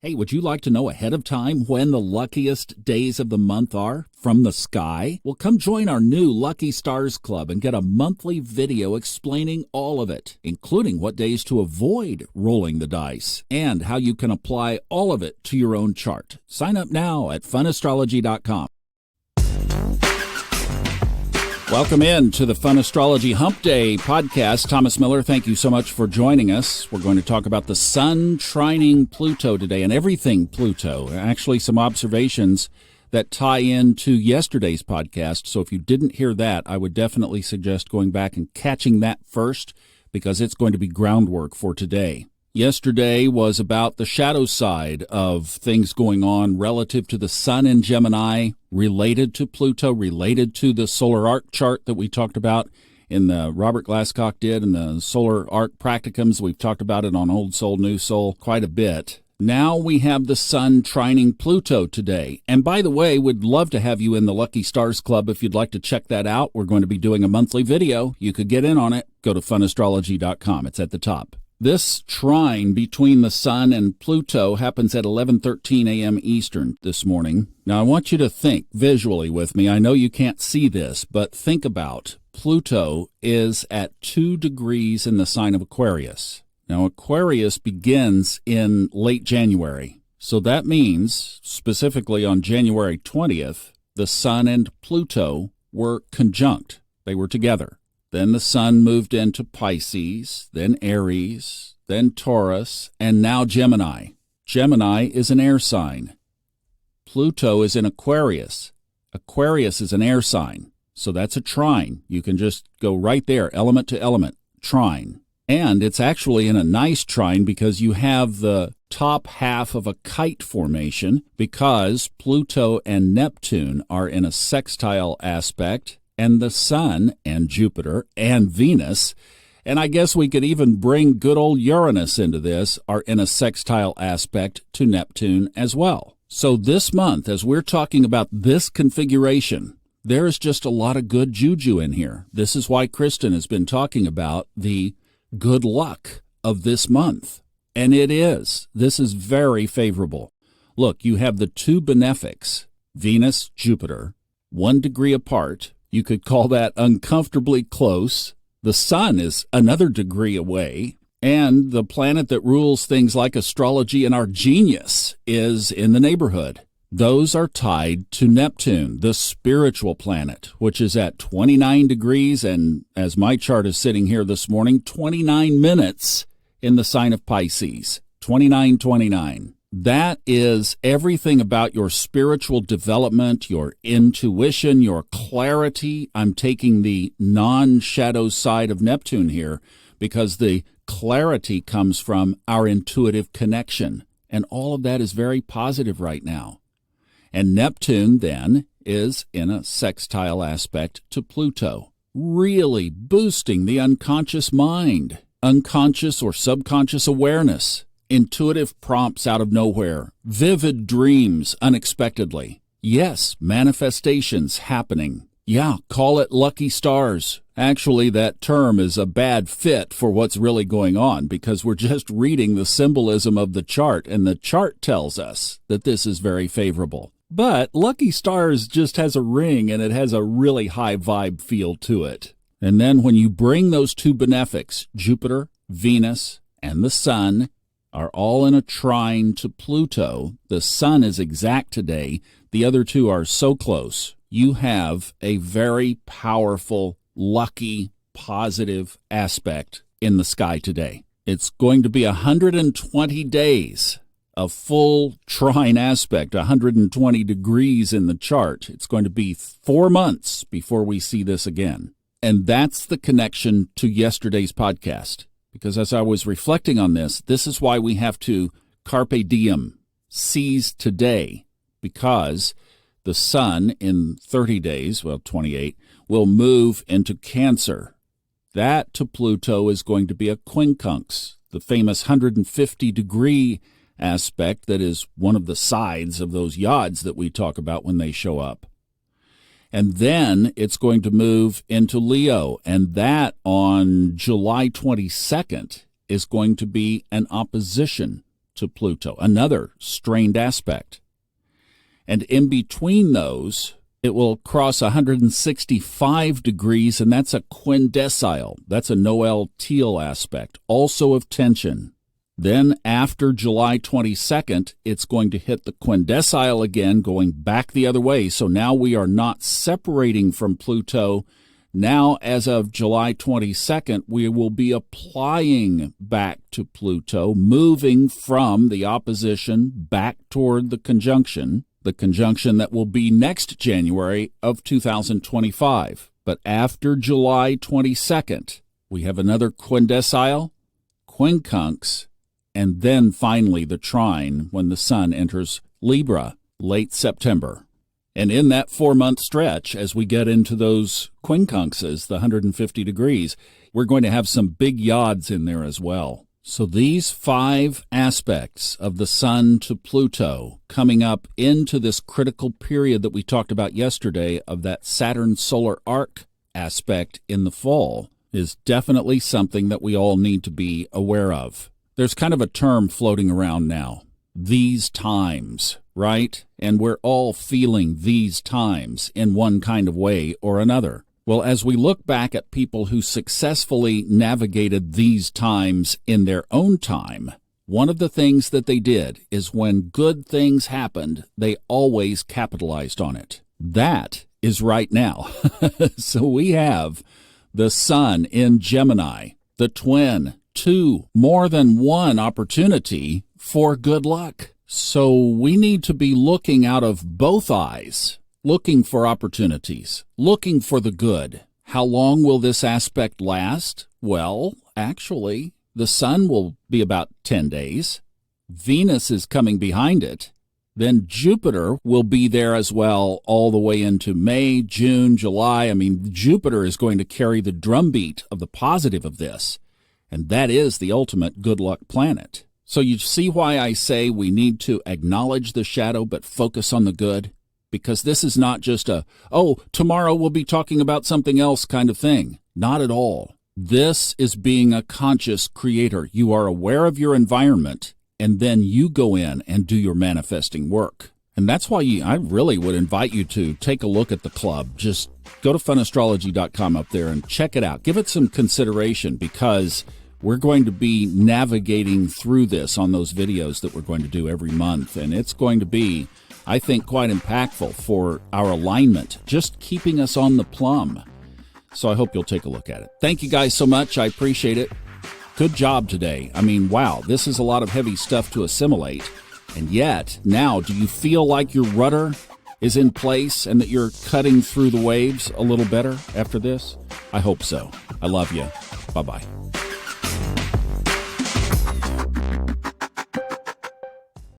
Hey, would you like to know ahead of time when the luckiest days of the month are from the sky? Well, come join our new Lucky Stars Club and get a monthly video explaining all of it, including what days to avoid rolling the dice and how you can apply all of it to your own chart. Sign up now at funastrology.com. Welcome in to the Fun Astrology Hump Day podcast. Thomas Miller, thank you so much for joining us. We're going to talk about the sun trining Pluto today and everything Pluto. Actually, some observations that tie into yesterday's podcast. So if you didn't hear that, I would definitely suggest going back and catching that first because it's going to be groundwork for today. Yesterday was about the shadow side of things going on relative to the sun in Gemini, related to Pluto, related to the solar arc chart that we talked about in the Robert Glasscock did in the solar arc practicums. We've talked about it on Old Soul, New Soul quite a bit. Now we have the sun trining Pluto today. And by the way, we'd love to have you in the Lucky Stars Club if you'd like to check that out. We're going to be doing a monthly video. You could get in on it. Go to funastrology.com. It's at the top. This trine between the sun and Pluto happens at 11:13 a.m. Eastern this morning. Now, I want you to think visually with me. I know you can't see this, but think about Pluto is at 2 degrees in the sign of Aquarius. Now, Aquarius begins in late January. So that means, specifically on January 20th, the sun and Pluto were conjunct. They were together. Then the sun moved into Pisces, then Aries, then Taurus, and now Gemini. Gemini is an air sign. Pluto is in Aquarius. Aquarius is an air sign. So that's a trine. You can just go right there, element to element, trine. And it's actually in a nice trine because you have the top half of a kite formation because Pluto and Neptune are in a sextile aspect, and the sun and Jupiter and Venus, and I guess we could even bring good old Uranus into this, are in a sextile aspect to Neptune as well. So this month, as we're talking about this configuration, there is just a lot of good juju in here. This is why Kristen has been talking about the good luck of this month. And it is. This is very favorable. Look, you have the two benefics, Venus, Jupiter, 1 degree apart. You could call that uncomfortably close. The sun is another degree away. And the planet that rules things like astrology and our genius is in the neighborhood. Those are tied to Neptune, the spiritual planet, which is at 29 degrees and, as my chart is sitting here this morning, 29 minutes in the sign of Pisces. 29:29. That is everything about your spiritual development, your intuition, your clarity. I'm taking the non-shadow side of Neptune here because the clarity comes from our intuitive connection. And all of that is very positive right now. And Neptune, then, is in a sextile aspect to Pluto, really boosting the unconscious mind, unconscious or subconscious awareness. Intuitive prompts out of nowhere, vivid dreams unexpectedly. Yes, manifestations happening. Yeah, call it lucky stars. Actually, that term is a bad fit for what's really going on because we're just reading the symbolism of the chart, and the chart tells us that this is very favorable. But lucky stars just has a ring, and it has a really high vibe feel to it. And then when you bring those two benefics, Jupiter, Venus, and the sun, are all in a trine to Pluto. The sun is exact today. The other two are so close. You have a very powerful, lucky, positive aspect in the sky today. It's going to be 120 days of full trine aspect, 120 degrees in the chart. It's going to be 4 months before we see this again. And that's the connection to yesterday's podcast. Because as I was reflecting on this is why we have to carpe diem, seize today, because the sun in 30 days, 28, will move into Cancer. That to Pluto is going to be a quincunx, the famous 150-degree aspect that is one of the sides of those yods that we talk about when they show up. And then it's going to move into Leo, and that on July 22nd is going to be an opposition to Pluto, another strained aspect. And in between those, it will cross 165 degrees, and that's a quindecile. That's a Noel-Teal aspect, also of tension. Then after July 22nd, it's going to hit the quindecile again, going back the other way. So now we are not separating from Pluto. Now, as of July 22nd, we will be applying back to Pluto, moving from the opposition back toward the conjunction that will be next January of 2025. But after July 22nd, we have another quindecile, quincunx, and then finally the trine when the sun enters Libra late September. And in that 4-month stretch, as we get into those quincunxes, the 150 degrees, we're going to have some big yods in there as well. So these 5 aspects of the sun to Pluto coming up into this critical period that we talked about yesterday of that Saturn solar arc aspect in the fall is definitely something that we all need to be aware of. There's kind of a term floating around now, these times, right? And we're all feeling these times in one kind of way or another. Well, as we look back at people who successfully navigated these times in their own time, one of the things that they did is when good things happened, they always capitalized on it. That is right now. So we have the sun in Gemini, the twin, 2, more than one opportunity for good luck. So we need to be looking out of both eyes, looking for opportunities, looking for the good. How long will this aspect last? Well, actually, the sun will be about 10 days. Venus is coming behind it. Then Jupiter will be there as well all the way into May, June, July. I mean, Jupiter is going to carry the drumbeat of the positive of this. And that is the ultimate good luck planet. So you see why I say we need to acknowledge the shadow but focus on the good? Because this is not just tomorrow we'll be talking about something else kind of thing. Not at all. This is being a conscious creator. You are aware of your environment, and then you go in and do your manifesting work. And that's why I really would invite you to take a look at the club. Just go to funastrology.com up there and check it out. Give it some consideration because we're going to be navigating through this on those videos that we're going to do every month. And it's going to be, I think, quite impactful for our alignment, just keeping us on the plumb. So I hope you'll take a look at it. Thank you guys so much. I appreciate it. Good job today. I mean, wow, this is a lot of heavy stuff to assimilate. And yet, now, do you feel like your rudder is in place and that you're cutting through the waves a little better after this? I hope so. I love you. Bye-bye.